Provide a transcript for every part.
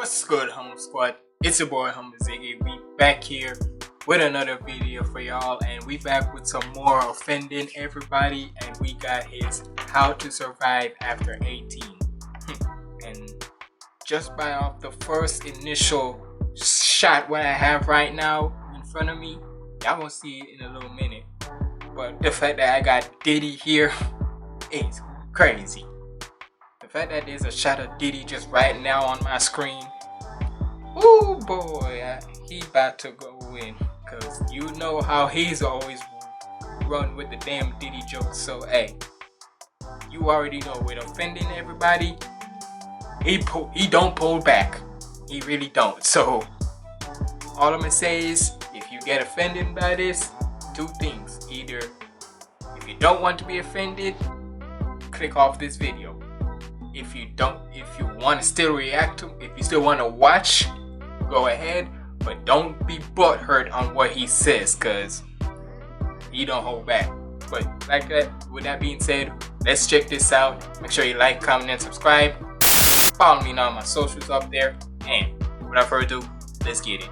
What's good, Humble Squad? It's your boy Humble Ziggy. We back here with another video for y'all, and we back with some more offending everybody, and we got his how to survive after 18. And just by off the first initial shot what I have right now in front of me, y'all gonna see it in a little minute. But the fact that I got Diddy here is crazy. The fact that there's a shot of Diddy just right now on my screen, oh boy, he about to go in, cause you know how he's always run with the damn Diddy jokes. So hey, you already know, with offending everybody, he don't pull back. He really don't. So all I'm gonna say is, if you get offended by this, two things: either if you don't want to be offended, click off this video. If you want to still react to, if you still want to watch, go ahead, but don't be butthurt on what he says, cause he don't hold back. But like that, with that being said, let's check this out. Make sure you like, comment, and subscribe. Follow me on all my socials up there, and without further ado, let's get it.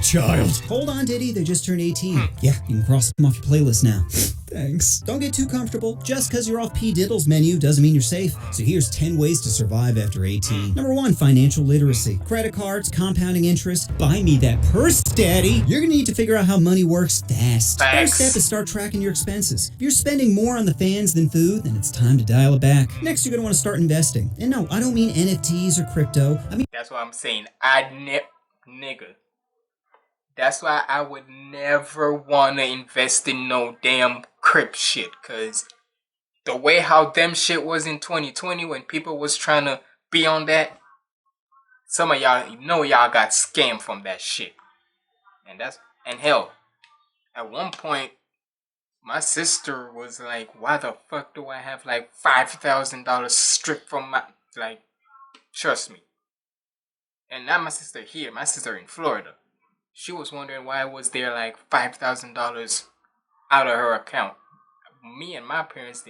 Child. Hold on, Diddy, they just turned 18. Yeah, you can cross them off your playlist now. Thanks. Don't get too comfortable. Just because you're off P. Diddle's menu doesn't mean you're safe. So here's 10 ways to survive after 18. Number 1, financial literacy. Credit cards, compounding interest. Buy me that purse, Daddy. You're gonna need to figure out how money works fast. First step is start tracking your expenses. If you're spending more on the fans than food, then it's time to dial it back. Next, you're gonna want to start investing. And no, I don't mean NFTs or crypto. I mean, that's what I'm saying. Nigga. That's why I would never want to invest in no damn crypt shit. Cause the way how them shit was in 2020 when people was trying to be on that, some of y'all, y'all got scammed from that shit. And hell, at one point, my sister was like, why the fuck do I have like $5,000 stripped from my, like, trust me. And not my sister here, my sister in Florida. She was wondering why was there like $5,000 out of her account. Me and my parents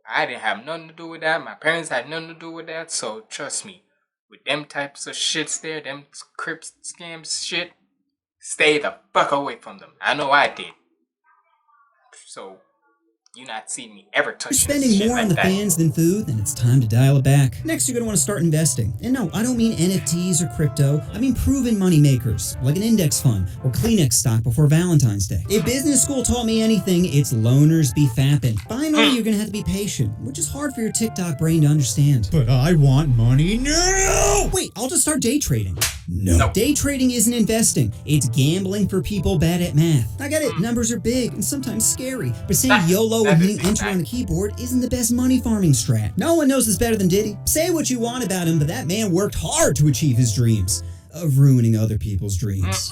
I didn't have nothing to do with that. My parents had nothing to do with that. So trust me, with them types of shits there, them crypt scams shit, stay the fuck away from them. I know I did. So you not see me ever touch this shit. Spending more on the fans than food, then it's time to dial it back. Next, you're going to want to start investing. And no, I don't mean NFTs or crypto. I mean proven money makers, like an index fund or Kleenex stock before Valentine's Day. If business school taught me anything, it's loners be fapping. Finally, you're going to have to be patient, which is hard for your TikTok brain to understand. But I want money now! Wait, I'll just start day trading. No. Day trading isn't investing. It's gambling for people bad at math. I get it, numbers are big and sometimes scary, but saying YOLO and hitting enter on the keyboard isn't the best money farming strat. No one knows this better than Diddy. Say what you want about him, but that man worked hard to achieve his dreams of ruining other people's dreams.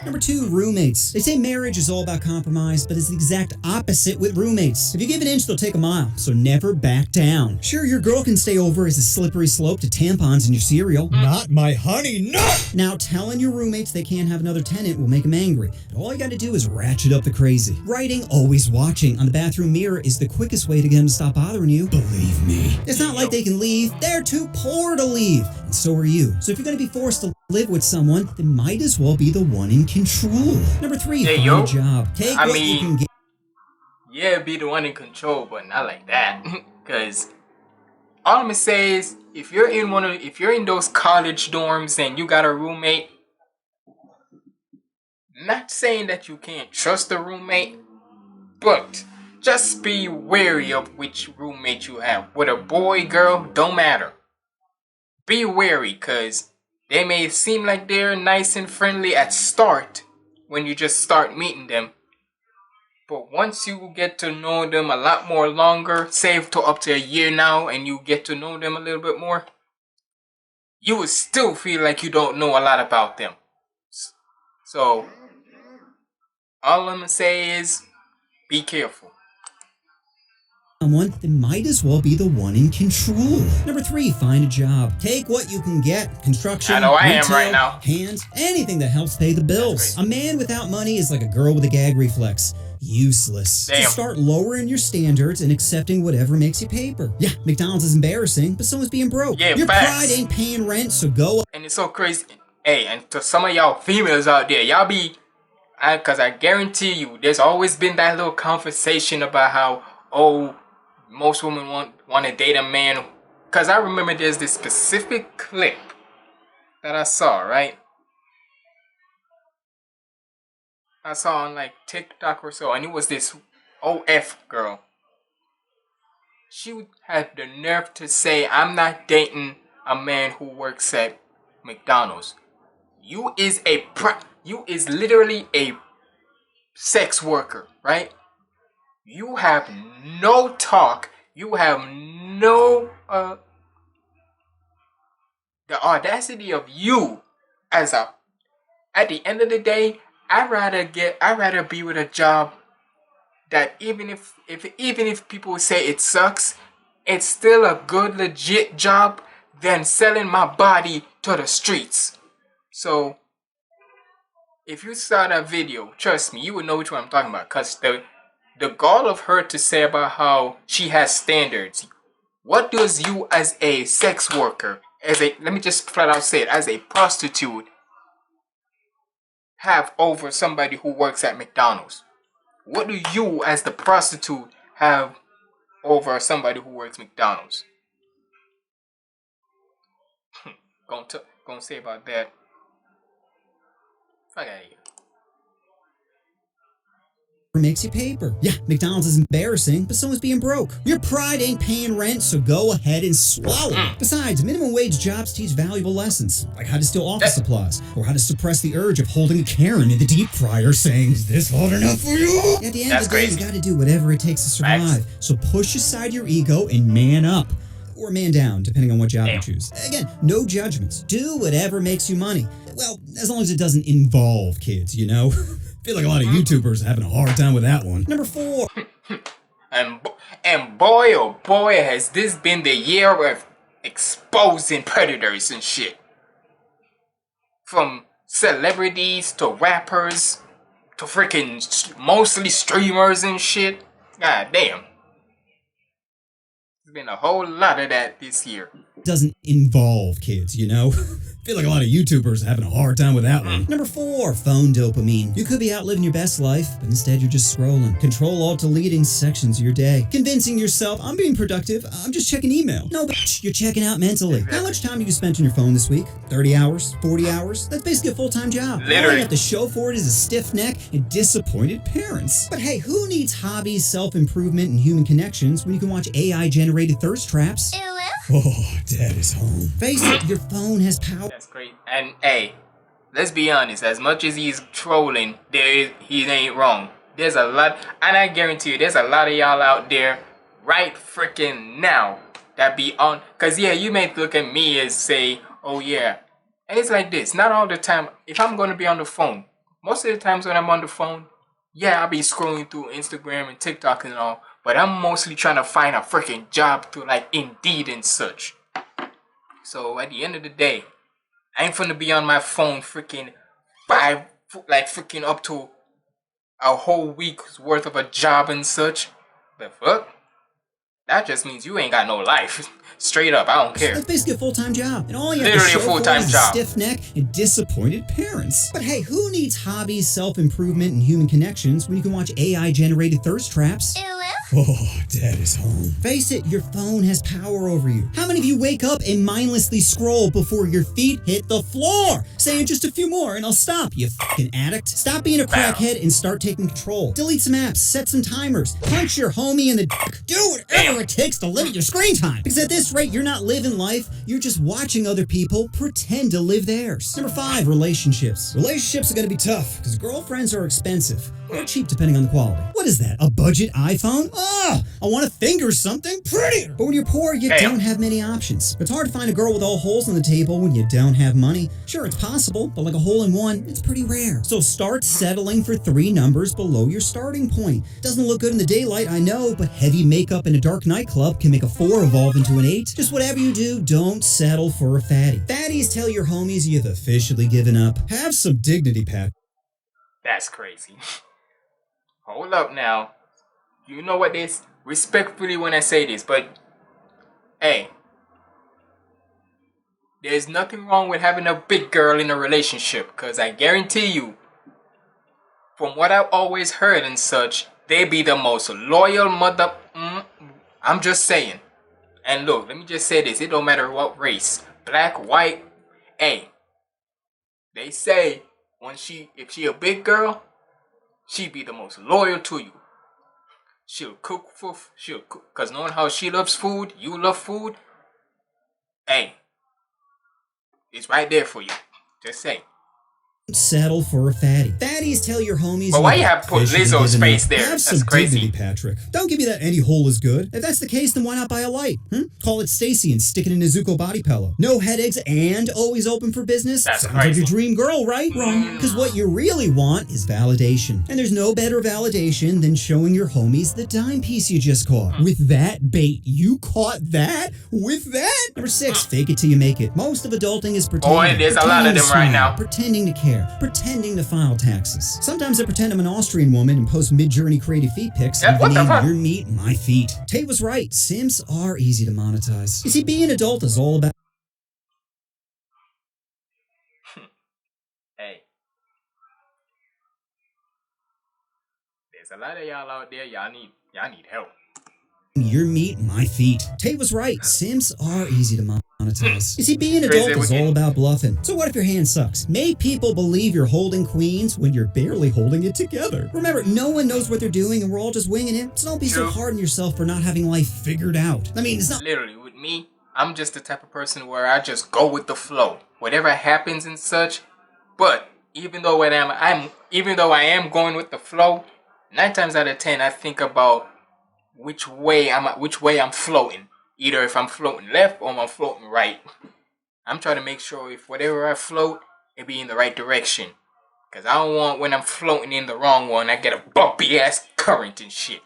Number 2, roommates. They say marriage is all about compromise, but it's the exact opposite with roommates. If you give an inch, they'll take a mile, so never back down. Sure, your girl can stay over as a slippery slope to tampons in your cereal. Not my honey, no! Now, telling your roommates they can't have another tenant will make them angry, but all you gotta do is ratchet up the crazy. Writing always watching on the bathroom mirror is the quickest way to get them to stop bothering you. Believe me. It's not like they can leave. They're too poor to leave, and so are you. So if you're gonna be forced to live with someone, then might as well be the one in control. Number 3, find a job. Take what you can get. Yeah, be the one in control, but not like that. Cause all I'm gonna say is, if you're in those college dorms and you got a roommate, not saying that you can't trust the roommate, but just be wary of which roommate you have. Whether boy, girl, don't matter. Be wary, cause they may seem like they're nice and friendly at start when you just start meeting them. But once you get to know them a lot more longer, say to up to a year now, and you get to know them a little bit more, you will still feel like you don't know a lot about them. So all I'm gonna say is, be careful. Someone, then might as well be the one in control. Number 3, find a job. Take what you can get. Construction, I know I retail, am right now. Hands, anything that helps pay the bills. A man without money is like a girl with a gag reflex. Useless. Damn. So start lowering your standards and accepting whatever makes you paper. Yeah, McDonald's is embarrassing, but so is being broke. Yeah, Your facts. pride ain't paying rent, so go. And it's so crazy. Hey, and to some of y'all females out there, y'all be, because I guarantee you, there's always been that little conversation about how, oh, most women want to date a man. Because I remember there's this specific clip that I saw, right? I saw on like TikTok or so, and it was this OF girl. She would have the nerve to say, I'm not dating a man who works at McDonald's. You is literally a sex worker, right? You have no talk. You have no the audacity of you as a. At the end of the day, I'd rather be with a job that even if people say it sucks, it's still a good legit job than selling my body to the streets. So if you saw that video, trust me, you would know which one I'm talking about. Cause the gall of her to say about how she has standards. What does you as a sex worker, let me just flat out say it, as a prostitute, have over somebody who works at McDonald's? What do you as the prostitute have over somebody who works McDonald's? Gonna say about that. Fuck out of here. Makes you paper. Yeah, McDonald's is embarrassing, but so is being broke. Your pride ain't paying rent, so go ahead and swallow it. Besides, minimum wage jobs teach valuable lessons, like how to steal office supplies, or how to suppress the urge of holding a Karen in the deep fryer saying, is this hard enough for you? At the end of the day, you gotta do whatever it takes to survive. So push aside your ego and man up. Or man down, depending on what job you choose. Again, no judgments. Do whatever makes you money. Well, as long as it doesn't involve kids, you know? I feel like a lot of YouTubers are having a hard time with that one. Number 4. and boy, oh boy, has this been the year of exposing predators and shit. From celebrities to rappers to freaking mostly streamers and shit. God damn. There's been a whole lot of that this year. Doesn't involve kids, you know? I feel like a lot of YouTubers are having a hard time with that one. Number 4, phone dopamine. You could be out living your best life, but instead you're just scrolling. Control-Alt-Deleting sections of your day. Convincing yourself, I'm being productive, I'm just checking email. No, bitch, you're checking out mentally. How much time have you spent on your phone this week? 30 hours? 40 hours? That's basically a full-time job. Literally. All you have to show for it is a stiff neck and disappointed parents. But hey, who needs hobbies, self-improvement, and human connections when you can watch AI-generated thirst traps? Oh, Dad is home. Face it, your phone has power. That's great. And hey, let's be honest. As much as he's trolling, he ain't wrong. There's a lot, and I guarantee you, there's a lot of y'all out there right freaking now that be on. Cause yeah, you may look at me and say, oh yeah, and it's like this. Not all the time. If I'm gonna be on the phone, most of the times when I'm on the phone, yeah, I'll be scrolling through Instagram and TikTok and all. But I'm mostly trying to find a freaking job through like Indeed and such. So at the end of the day, I ain't finna be on my phone freaking freaking up to a whole week's worth of a job and such. The fuck? That just means you ain't got no life. Straight up, I don't care. That's basically a full-time job. And all you have Literally to a show for full-time is a job. stiff neck and disappointed parents. But hey, who needs hobbies, self-improvement, and human connections when you can watch AI-generated thirst traps? Oh, Dad is home. Face it, your phone has power over you. How many of you wake up and mindlessly scroll before your feet hit the floor, saying just a few more and I'll stop, you fucking addict? Stop being a crackhead and start taking control. Delete some apps, set some timers, punch your homie in the dick. Do whatever it takes to limit your screen time. Because at this rate, you're not living life, you're just watching other people pretend to live theirs. Number 5, relationships. Relationships are gonna be tough because girlfriends are expensive. Or cheap depending on the quality. What is that, a budget iPhone? I want to finger something prettier. But when you're poor, you don't have many options. It's hard to find a girl with all holes in the table when you don't have money. Sure, it's possible, but like a hole in one, it's pretty rare. So start settling for 3 numbers below your starting point. Doesn't look good in the daylight, I know, but heavy makeup in a dark nightclub can make a 4 evolve into an 8. Just whatever you do, don't settle for a fatty. Fatties tell your homies you've officially given up. Have some dignity, Pat. That's crazy. hold up now. You know what this? Respectfully when I say this, but hey, there's nothing wrong with having a big girl in a relationship, because I guarantee you, from what I've always heard and such, they be the most loyal mother. I'm just saying. And look, let me just say this: it don't matter what race, black, white. Hey, they say if she a big girl, she be the most loyal to you. She'll cook, cause knowing how she loves food, you love food. Hey, it's right there for you. Just say. Settle for a fatty. Fatties tell your homies. But why you have to put Lizzo's face there? Have That's some crazy. dignity, Patrick. Don't give me that any hole is good. If that's the case, then why not buy a light? Call it Stacy and stick it in a Zuko body pillow. No headaches and always open for business. That's Sounds crazy. like your dream girl, right? Wrong. Because what you really want is validation. And there's no better validation than showing your homies the dime piece you just caught. With that bait, you caught that? With that? Number 6, fake it till you make it. Most of adulting is pretending. Boy, there's a lot of them right now. Pretending to care. Pretending to file taxes. Sometimes I pretend I'm an Austrian woman and post mid-journey creative feet pics. Yeah, what the fuck? Your meat, my feet. Tate was right. Sims are easy to monetize. You see, being an adult is all about. Hey, there's a lot of y'all out there. Y'all need help. Your meat, my feet. Tate was right. Sims are easy to monetize. You see, being an Crazy adult is weekend. all about bluffing. So what if your hand sucks? Make people believe you're holding queens when you're barely holding it together. Remember, no one knows what they're doing and we're all just winging it. So don't be so True. hard on yourself for not having life figured out. I mean, it's not. Literally, with me, I'm just the type of person where I just go with the flow. Whatever happens and such. But even though I am going with the flow, 9 times out of 10 I think about which way I'm floating. Either if I'm floating left or I'm floating right. I'm trying to make sure if whatever I float, it be in the right direction. Because I don't want when I'm floating in the wrong one, I get a bumpy ass current and shit.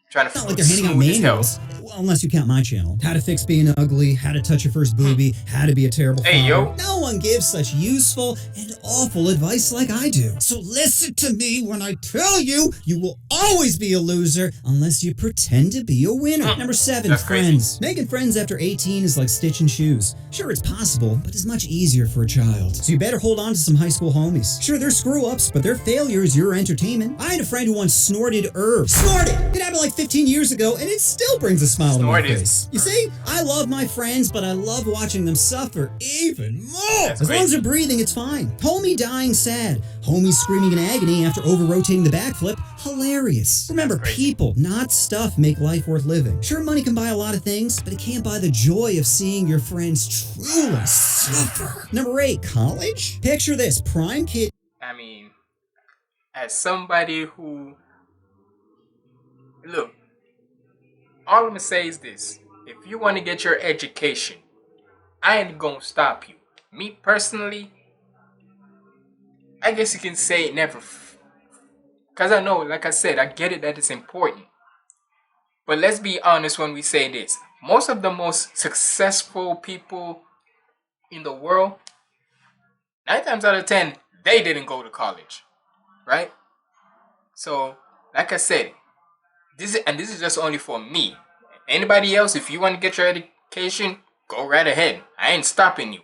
Trying to Not float like they're handing out smooth as hell. manuals. Well, unless you count my channel. How to fix being ugly, how to touch your first booby, how to be a terrible father. Hey, yo. No one gives such useful and awful advice like I do. So listen to me when I tell you, you will always be a loser unless you pretend to be a winner. Number 7, That's friends. Making friends after 18 is like stitching shoes. Sure, it's possible, but it's much easier for a child. So you better hold on to some high school homies. Sure, they're screw-ups, but their failure is your entertainment. I had a friend who once snorted herbs. Snorted! It happened like 15 years ago, and it still brings a smile to my Snorted. face. You see, I love my friends, but I love watching them suffer even more. That's As long as crazy. they're breathing, it's fine. Homie dying sad. Homie screaming in agony after over-rotating the backflip. Hilarious. Remember, That's crazy. people, not stuff, make life worth living. Sure, money can buy a lot of things, but it can't buy the joy of seeing your friends truly suffer. Number 8, college? Picture this, prime kid. I mean, as somebody who, look, all I'm gonna say is this: if you want to get your education, I ain't gonna stop you. Me personally, I guess you can say never, because I know, like I said, I get it that it's important. But let's be honest when we say this: most of the most successful people in the world, 9 times out of 10, they didn't go to college, right? So, like I said, this is just only for me. Anybody else, if you want to get your education, go right ahead. I ain't stopping you.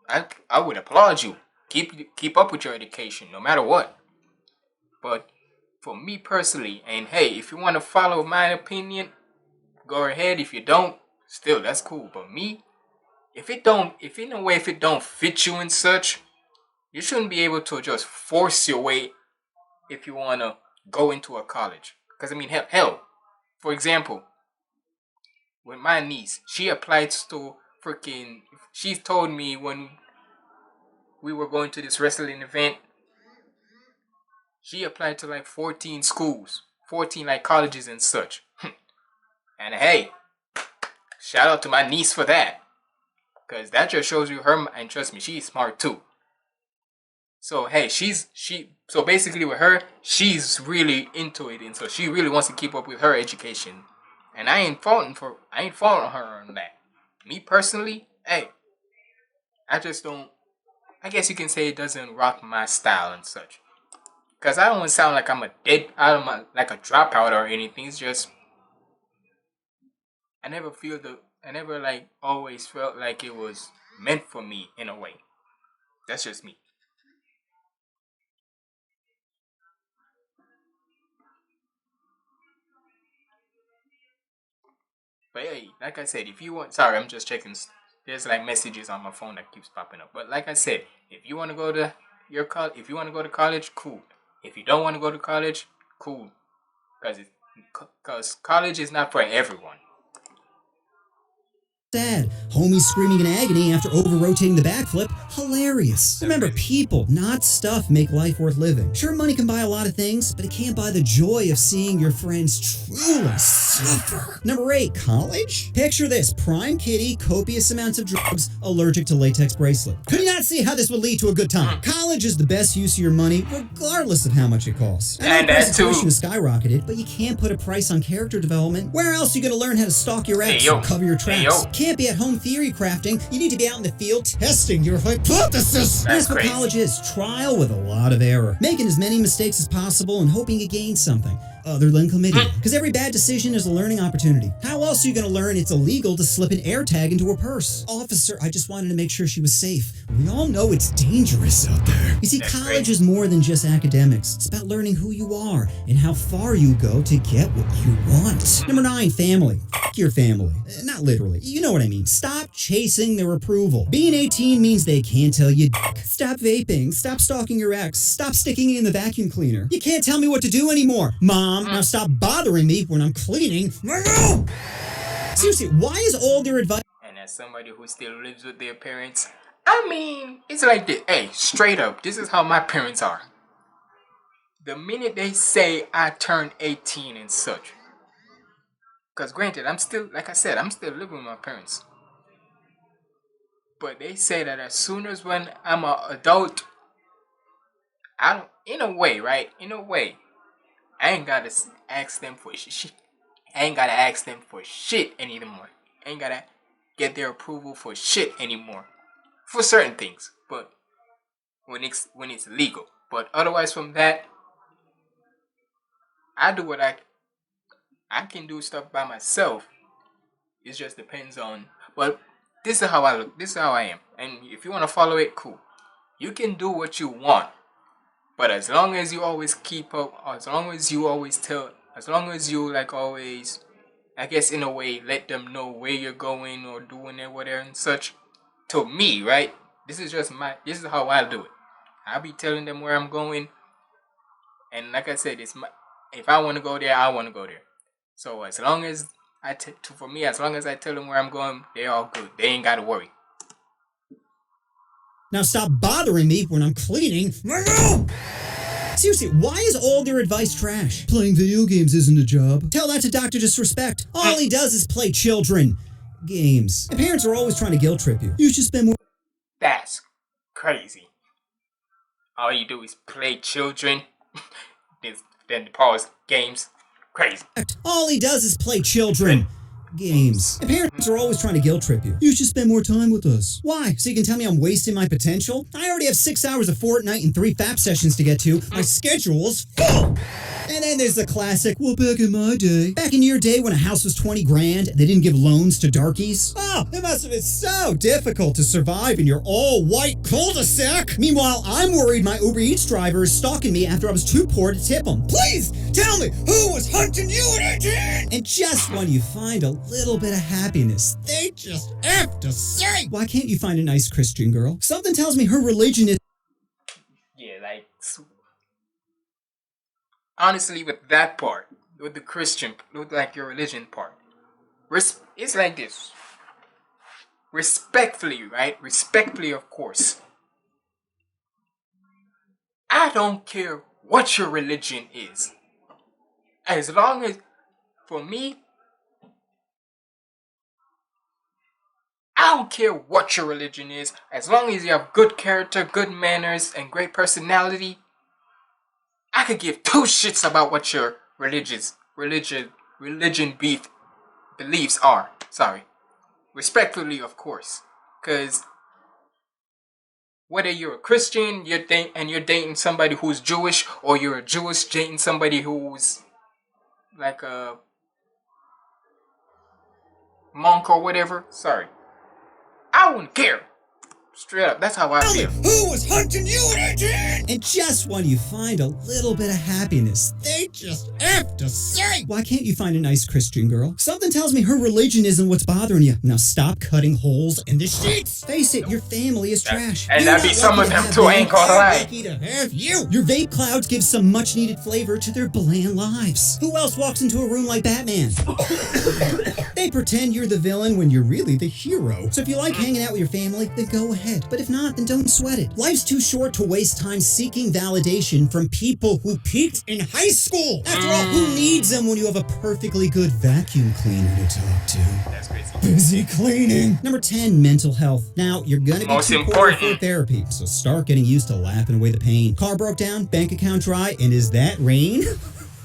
I would applaud you. Keep up with your education, no matter what. But for me personally, and hey, if you want to follow my opinion, go ahead. If you don't, still that's cool. But me, if it don't fit you and such, you shouldn't be able to just force your way if you want to go into a college. Because I mean, hell, for example, with my niece, she applied to freaking. She told me when we were going to this wrestling event, she applied to like 14 schools, 14 like colleges and such. And hey, shout out to my niece for that, because that just shows you her. And trust me, she's smart too. So hey, so basically with her, she's really into it, and so she really wants to keep up with her education. And I ain't faulting her on that. Me personally, hey, I just don't. I guess you can say it doesn't rock my style and such. Cause I don't want to sound like I'm a dead, like a dropout or anything. It's just I never like always felt like it was meant for me in a way. That's just me. But hey, like I said, if you want, sorry, I'm just checking. There's like messages on my phone that keeps popping up. But like I said, if you want to go to if you want to go to college, cool. If you don't want to go to college, cool. Because college is not for everyone. Sad. Homie screaming in agony after over-rotating the backflip. Hilarious. Remember, people, not stuff, make life worth living. Sure, money can buy a lot of things, but it can't buy the joy of seeing your friends truly suffer. Number 8, college? Picture this. Prime kitty, copious amounts of drugs, allergic to latex bracelet. Could you not see how this would lead to a good time? College is the best use of your money, regardless of how much it costs. I know And the price that of too. tuition has skyrocketed, but you can't put a price on character development. Where else are you going to learn how to stalk your ex yo. or cover your Hey, tracks? yo. Can't be at home theory crafting. You need to be out in the field testing your hypothesis. That's what crazy. college is. Trial with a lot of error. Making as many mistakes as possible and hoping you gain something other than chlamydia. Because every bad decision is a learning opportunity. How else are you going to learn it's illegal to slip an air tag into a purse? Officer, I just wanted to make sure she was safe. We all know it's dangerous out there. You see, That's college crazy. is more than just academics. It's about learning who you are and how far you go to get what you want. Number 9, family. F your family. Not literally. You know what I mean. Stop chasing their approval. Being 18 means they can't tell you dick. Stop vaping. Stop stalking your ex. Stop sticking it in the vacuum cleaner. You can't tell me what to do anymore. Mom, now stop bothering me when I'm cleaning my room. Seriously, why is all their advice... And as somebody who still lives with their parents, I mean, it's like this. Hey, straight up, this is how my parents are. The minute they say I turn 18 and such, because granted, I'm still, like I said, I'm still living with my parents. But they say that as soon as when I'm an adult, I don't, in a way, right? In a way, I ain't gotta ask them for shit. I ain't gotta ask them for shit anymore. I ain't gotta get their approval for shit anymore. For certain things, but when it's legal. But otherwise from that, I do what I can do stuff by myself. It just depends on. But this is how I look. This is how I am. And if you want to follow it, cool. You can do what you want. But as long as you always keep up, as long as you always tell, as long as you like always, I guess in a way, let them know where you're going or doing it, whatever and such. To me, right? This is how I do it. I'll be telling them where I'm going. And like I said, if I want to go there, I want to go there. So as long as for me, as long as I tell them where I'm going, they're all good. They ain't got to worry. Now stop bothering me when I'm cleaning my room! Seriously, why is all their advice trash? Playing video games isn't a job. Tell that to Dr. Disrespect. All he does is play children games. And parents are always trying to guilt trip you. You should spend more... That's crazy. All you do is play children, then pause games. Crazy. All he does is play children games. And parents are always trying to guilt trip you. You should spend more time with us. Why? So you can tell me I'm wasting my potential? I already have 6 hours of Fortnite and 3 FAP sessions to get to. My schedule's full. And then there's the classic, well, back in my day. Back in your day when a house was 20 grand, they didn't give loans to darkies? Oh, it must have been so difficult to survive in your all-white cul-de-sac. Meanwhile, I'm worried my Uber Eats driver is stalking me after I was too poor to tip him. Please, tell me, who was hunting you at 18? And just when you find a little bit of happiness, they just have to say, why can't you find a nice Christian girl? Something tells me her religion is... Yeah, like honestly, with that part, with the Christian, with like your religion part, it's like this. Respectfully, right? Respectfully, of course. I don't care what your religion is. As long as, for me, I don't care what your religion is. As long as you have good character, good manners, and great personality, I could give two shits about what your religion beliefs are. Sorry. Respectfully, of course. Because whether you're a Christian, you're dating somebody who's Jewish, or you're a Jewish dating somebody who's like a monk or whatever. Sorry, I wouldn't care. Straight up, that's how I feel. Who was hunting you at 18? And just when you find a little bit of happiness, they just have to say, why can't you find a nice Christian girl? Something tells me her religion isn't what's bothering you. Now stop cutting holes in the sheets. Face it, your family is trash. And that'd be some of them too, I ain't gonna lie. Lucky to have you. Your vape clouds give some much needed flavor to their bland lives. Who else walks into a room like Batman? They pretend you're the villain when you're really the hero. So if you like hanging out with your family, then go ahead. But if not, then don't sweat it. Life's too short to waste time seeking validation from people who peaked in high school. After all, who needs them when you have a perfectly good vacuum cleaner to talk to? That's crazy. Busy cleaning. Number 10, mental health. Now, you're gonna be Most too poor important. for therapy, so start getting used to laughing away the pain. Car broke down, bank account dry, and is that rain?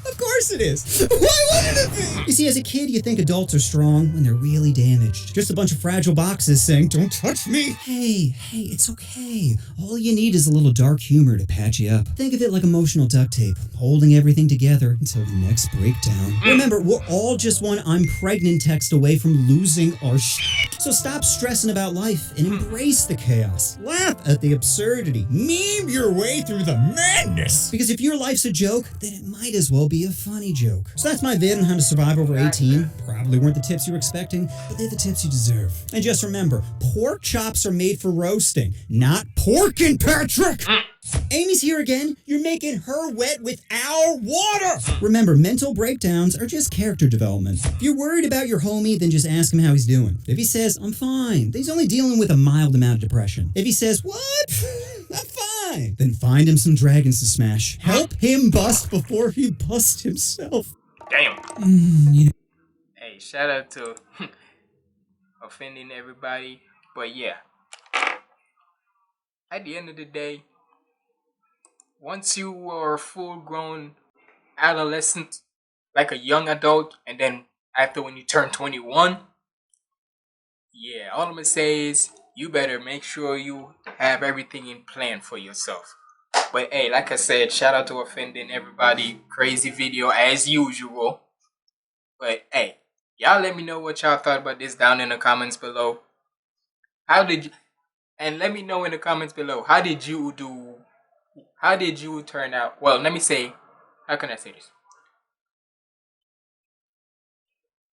Of course it is. Why wouldn't it be? You see, as a kid, you think adults are strong when they're really damaged. Just a bunch of fragile boxes saying, don't touch me. Hey, it's okay. All you need is a little dark humor to patch you up. Think of it like emotional duct tape, holding everything together until the next breakdown. Remember, we're all just one I'm pregnant text away from losing our shit. So stop stressing about life and embrace the chaos. Laugh at the absurdity. Meme your way through the madness. Because if your life's a joke, then it might as well be a funny joke. So that's my vid on how to survive over 18. Probably weren't the tips you were expecting, but they're the tips you deserve. And just remember, pork chops are made for roasting, not porkin', Patrick! Amy's here again. You're making her wet with our water. Remember, mental breakdowns are just character development. If you're worried about your homie, then just ask him how he's doing. If he says, I'm fine, then he's only dealing with a mild amount of depression. If he says, what? I'm fine, then find him some dragons to smash. Help him bust before he busts himself. Damn. Hey, shout out to offending everybody. But yeah, at the end of the day, once you are a full-grown adolescent, like a young adult, and then after when you turn 21, yeah, all I'm gonna say is you better make sure you have everything in plan for yourself. But hey, like I said, shout out to offending everybody. Crazy video as usual. But hey, y'all let me know what y'all thought about this down in the comments below. And let me know in the comments below, how did you turn out? Well, let me say, how can I say this?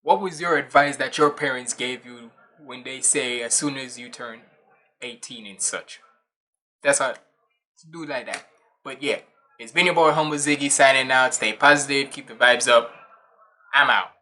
What was your advice that your parents gave you when they say as soon as you turn 18 and such? That's how, do it like that. But yeah, it's been your boy Humble Ziggy signing out. Stay positive, keep the vibes up. I'm out.